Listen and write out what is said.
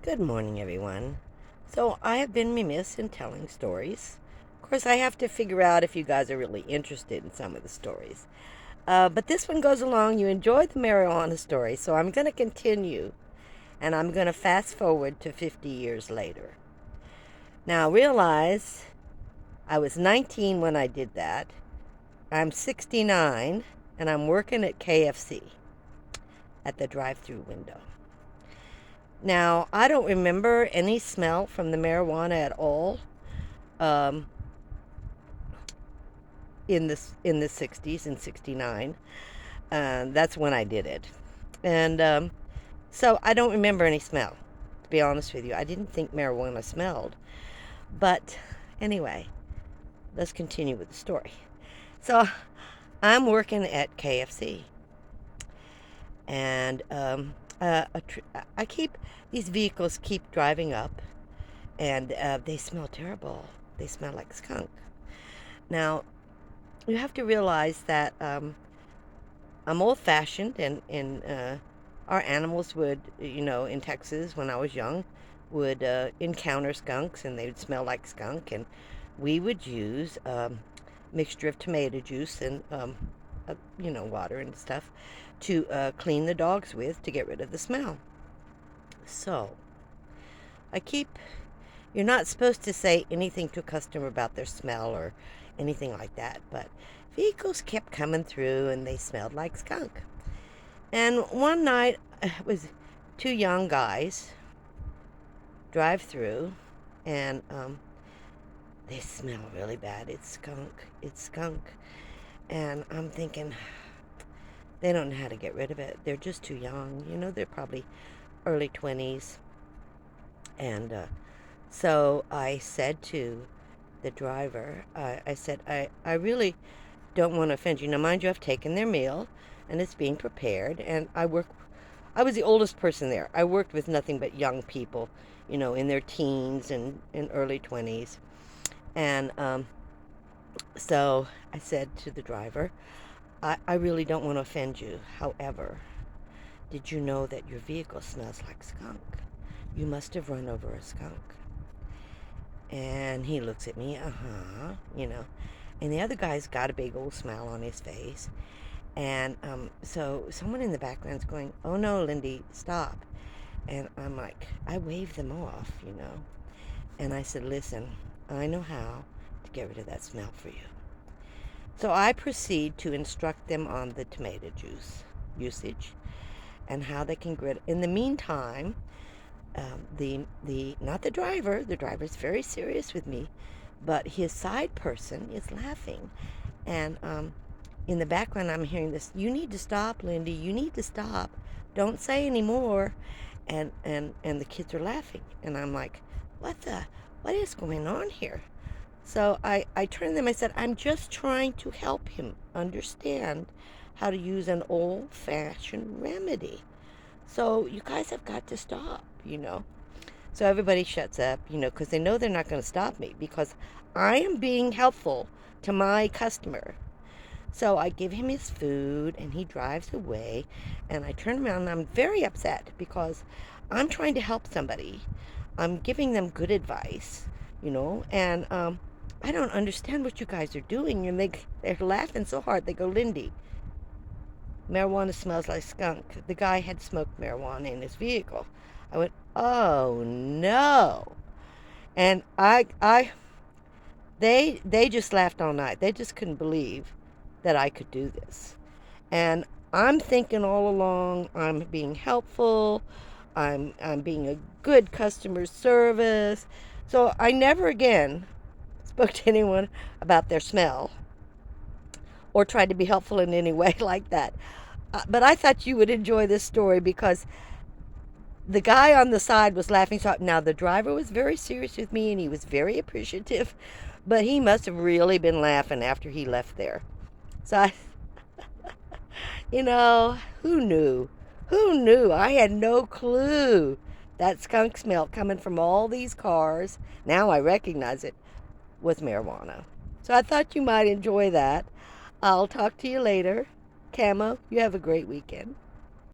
Good morning, everyone. So, I have been remiss in telling stories. Of course, I have to figure out if you guys are really interested in some of the stories. But this one goes along. You enjoyed the marijuana story, so I'm going to continue and I'm going to fast forward to 50 years later. Now, realize I was 19 when I did that. I'm 69 and I'm working at KFC at the drive through window. Now, I don't remember any smell from the marijuana at all. Um, in the 60s in 69. That's when I did it. And so I don't remember any smell, to be honest with you. I didn't think marijuana smelled. But anyway, let's continue with the story. So I'm working at KFC. And I keep, these vehicles keep driving up. And they smell terrible. They smell like skunk. Now, you have to realize that I'm old fashioned, and our animals would, in Texas when I was young, would encounter skunks and they would smell like skunk. And we would use mixture of tomato juice and, water and stuff to clean the dogs with to get rid of the smell. So I keep, you're not supposed to say anything to a customer about their smell or anything like that, but vehicles kept coming through and they smelled like skunk. And one night, it was two young guys drive through, and they smell really bad. It's skunk. It's skunk. And I'm thinking, they don't know how to get rid of it. They're just too young. They're probably early 20s. And so I said to the driver, I said, I really don't want to offend you. Now, mind you, I've taken their meal and it's being prepared. And I was the oldest person there. I worked with nothing but young people, in their teens and in early 20s. And so I said to the driver, I really don't want to offend you. However, did you know that your vehicle smells like skunk? You must have run over a skunk. And he looks at me, And the other guy's got a big old smile on his face. And so someone in the background's going, "Oh no, Lindy, stop." And I'm like, I waved them off. And I said, "Listen, I know how to get rid of that smell for you." So I proceed to instruct them on the tomato juice usage and how they can grit. In the meantime, the not the driver's very serious with me, but his side person is laughing. And in the background, I'm hearing this, "You need to stop, Lindy. You need to stop. Don't say any more." And the kids are laughing. And I'm like, what is going on here? So I turned to them, I said, "I'm just trying to help him understand how to use an old-fashioned remedy. So you guys have got to stop. So everybody shuts up, because they know they're not going to stop me because I am being helpful to my customer. So I give him his food and he drives away, and I turn around and I'm very upset because I'm trying to help somebody. I'm giving them good advice, and I don't understand what you guys are doing. And they're laughing so hard. They go, "Lindy, marijuana smells like skunk." The guy had smoked marijuana in his vehicle. I went, "Oh no." And they just laughed all night. They just couldn't believe that I could do this. And I'm thinking all along I'm being helpful. I'm being a good customer service. So I never again spoke to anyone about their smell or tried to be helpful in any way like that. But I thought you would enjoy this story because the guy on the side was laughing. So now the driver was very serious with me and he was very appreciative, but he must have really been laughing after he left there. So who knew? Who knew? I had no clue that skunk smell coming from all these cars. Now I recognize it was marijuana. So I thought you might enjoy that. I'll talk to you later. Camo, you have a great weekend.